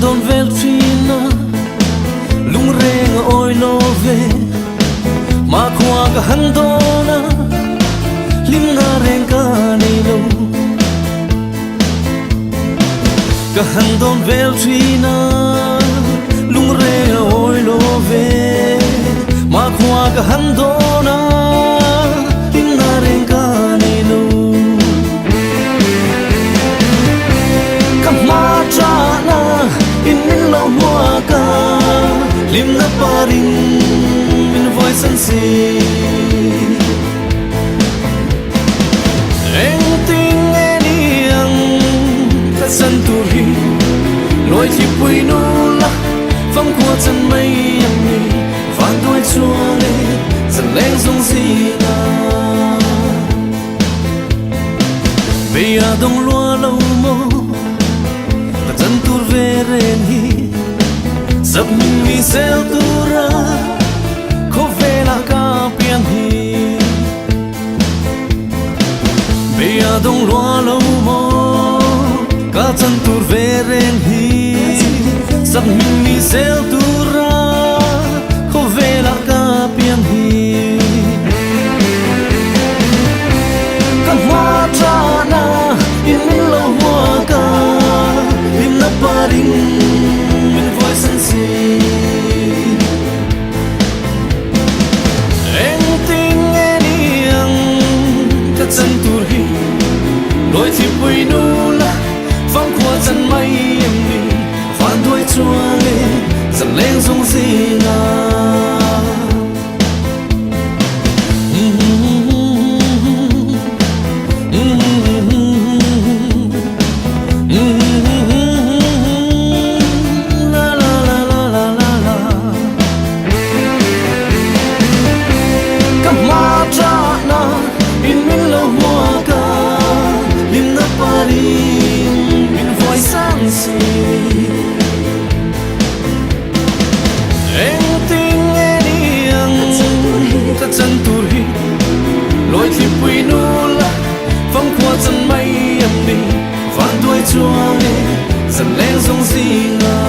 đón vel trina lung reng oi lo ve ma khoa ka han dona lim na reng ka nei lo ka han don vel trina lung reng oi lo ve ma khoa ka han dona lim na reng ka nei lo Chana in lo mua ka lim na parin min voice and see eng ting any ang ka san tu hi loi chi pui nu la phong qua chân mây ang ni van đôi chua le san leng song si na bây giờ đông lúa lâu mơ chân tur về ren hi sắp mi sel tura ko về là ca pian hi bây giờ đông loa lâu mò cả chân tur về ren hi sắp mi sel tura ko về là ca pian hi kan hoa cha na in lâu hoa ca paring min voice and see eng ting any ang ka chan tur hi loi chi pui nu la phong khua chan mai em ni van đuôi chua le dần lên sông si na chân tur hi loi thi pui nu la phong khua chân mây em đi van đuôi chua le dần lên sông si na